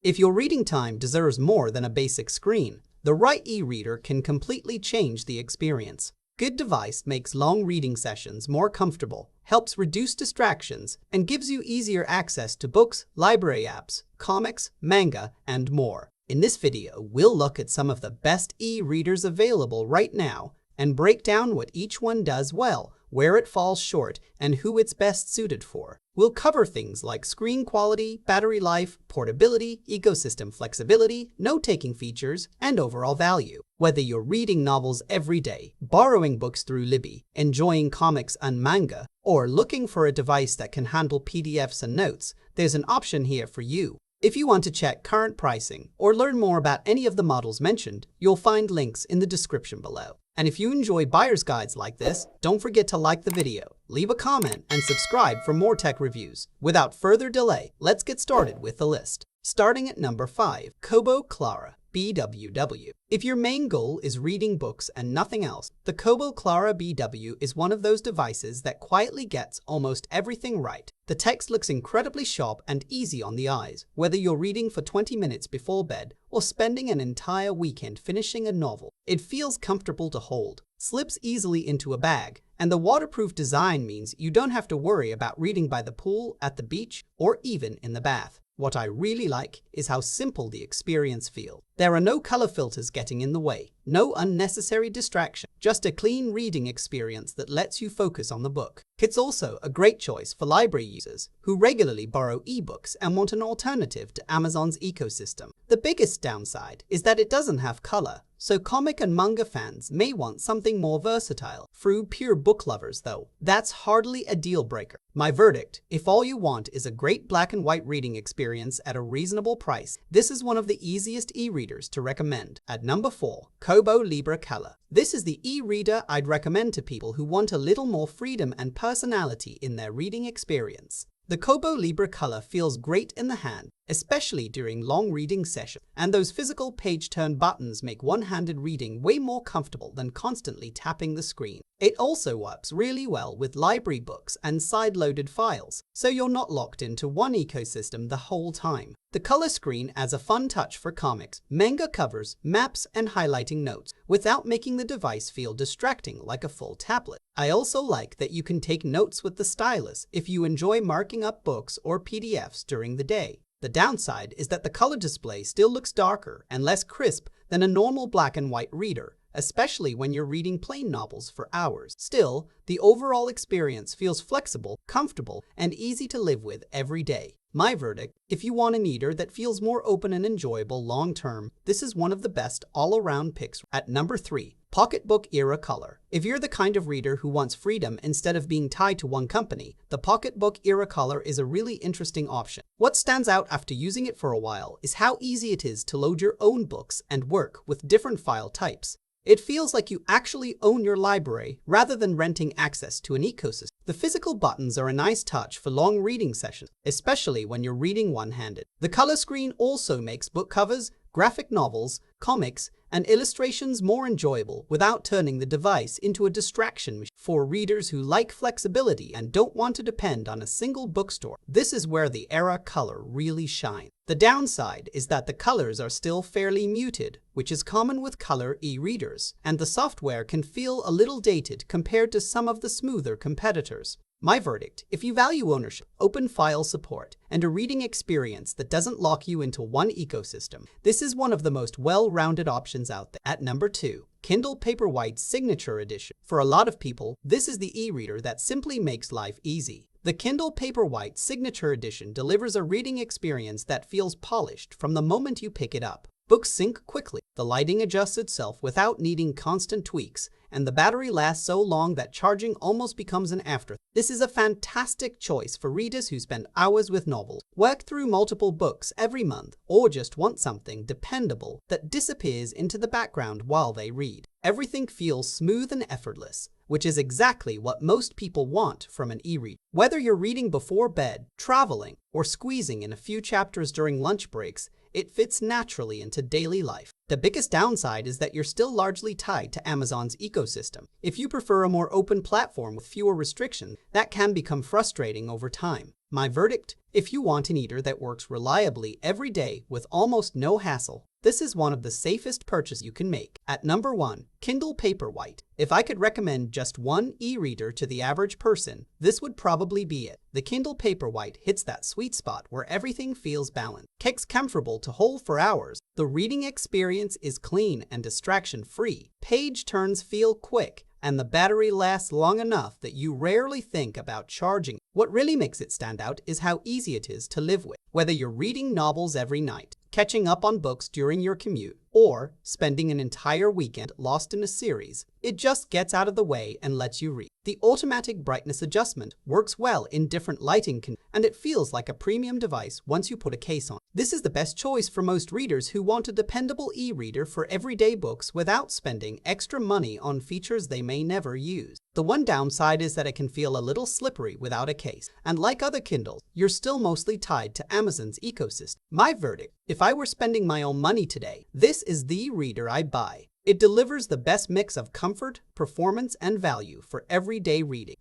If your reading time deserves more than a basic screen, the right e-reader can completely change the experience. Good device makes long reading sessions more comfortable, helps reduce distractions, and gives you easier access to books, library apps, comics, manga, and more. In this video, we'll look at some of the best e-readers available right now and break down what each one does well, where it falls short, and who it's best suited for. We'll cover things like screen quality, battery life, portability, ecosystem flexibility, note-taking features, and overall value. Whether you're reading novels every day, borrowing books through Libby, enjoying comics and manga, or looking for a device that can handle PDFs and notes, there's an option here for you. If you want to check current pricing or learn more about any of the models mentioned, you'll find links in the description below. And if you enjoy buyer's guides like this, don't forget to like the video, leave a comment, and subscribe for more tech reviews. Without further delay, let's get started with the list. Starting at number 5, Kobo Clara BWW. If your main goal is reading books and nothing else, the Kobo Clara BW is one of those devices that quietly gets almost everything right. The text looks incredibly sharp and easy on the eyes, whether you're reading for 20 minutes before bed or spending an entire weekend finishing a novel. It feels comfortable to hold, slips easily into a bag, and the waterproof design means you don't have to worry about reading by the pool, at the beach, or even in the bath. What I really like is how simple the experience feels. There are no color filters getting in the way, no unnecessary distraction, just a clean reading experience that lets you focus on the book. It's also a great choice for library users who regularly borrow ebooks and want an alternative to Amazon's ecosystem. The biggest downside is that it doesn't have color, so comic and manga fans may want something more versatile. For pure book lovers, though, that's hardly a deal breaker. My verdict: if all you want is a great black and white reading experience at a reasonable price, this is one of the easiest e-readers to recommend. At number 4, Kobo Libra Color. This is the e-reader I'd recommend to people who want a little more freedom and personality in their reading experience. The Kobo Libra Color feels great in the hand, especially during long reading sessions, and those physical page-turn buttons make one-handed reading way more comfortable than constantly tapping the screen. It also works really well with library books and side-loaded files, so you're not locked into one ecosystem the whole time. The color screen adds a fun touch for comics, manga covers, maps, and highlighting notes, without making the device feel distracting like a full tablet. I also like that you can take notes with the stylus if you enjoy marking up books or PDFs during the day. The downside is that the color display still looks darker and less crisp than a normal black and white reader, especially when you're reading plain novels for hours. Still, the overall experience feels flexible, comfortable, and easy to live with every day. My verdict: if you want an e-reader that feels more open and enjoyable long-term, this is one of the best all-around picks. At number 3, Pocketbook Era Color. If you're the kind of reader who wants freedom instead of being tied to one company, the Pocketbook Era Color is a really interesting option. What stands out after using it for a while is how easy it is to load your own books and work with different file types. It feels like you actually own your library rather than renting access to an ecosystem. The physical buttons are a nice touch for long reading sessions, especially when you're reading one-handed. The color screen also makes book covers, graphic novels, comics, and illustrations more enjoyable without turning the device into a distraction machine. For readers who like flexibility and don't want to depend on a single bookstore, this is where the Era Color really shines. The downside is that the colors are still fairly muted, which is common with color e-readers, and the software can feel a little dated compared to some of the smoother competitors. My verdict: if you value ownership, open file support, and a reading experience that doesn't lock you into one ecosystem, this is one of the most well-rounded options out there. At number 2, Kindle Paperwhite Signature Edition. For a lot of people, this is the e-reader that simply makes life easy. The Kindle Paperwhite Signature Edition delivers a reading experience that feels polished from the moment you pick it up. Books sync quickly, the lighting adjusts itself without needing constant tweaks, and the battery lasts so long that charging almost becomes an afterthought. This is a fantastic choice for readers who spend hours with novels, work through multiple books every month, or just want something dependable that disappears into the background while they read. Everything feels smooth and effortless, which is exactly what most people want from an e-reader. Whether you're reading before bed, traveling, or squeezing in a few chapters during lunch breaks, it fits naturally into daily life. The biggest downside is that you're still largely tied to Amazon's ecosystem. If you prefer a more open platform with fewer restrictions, that can become frustrating over time. My verdict: if you want an e-reader that works reliably every day with almost no hassle, this is one of the safest purchases you can make. At number 1, Kindle Paperwhite. If I could recommend just one e-reader to the average person, this would probably be it. The Kindle Paperwhite hits that sweet spot where everything feels balanced. It's comfortable to hold for hours. The reading experience is clean and distraction-free. Page turns feel quick, and the battery lasts long enough that you rarely think about charging. What really makes it stand out is how easy it is to live with. Whether you're reading novels every night, catching up on books during your commute, or spending an entire weekend lost in a series, it just gets out of the way and lets you read. The automatic brightness adjustment works well in different lighting conditions, and it feels like a premium device once you put a case on. This is the best choice for most readers who want a dependable e-reader for everyday books without spending extra money on features they may never use. The one downside is that it can feel a little slippery without a case, and like other Kindles, you're still mostly tied to Amazon's ecosystem. My verdict: if I were spending my own money today, this is the reader I'd buy. It delivers the best mix of comfort, performance, and value for everyday reading.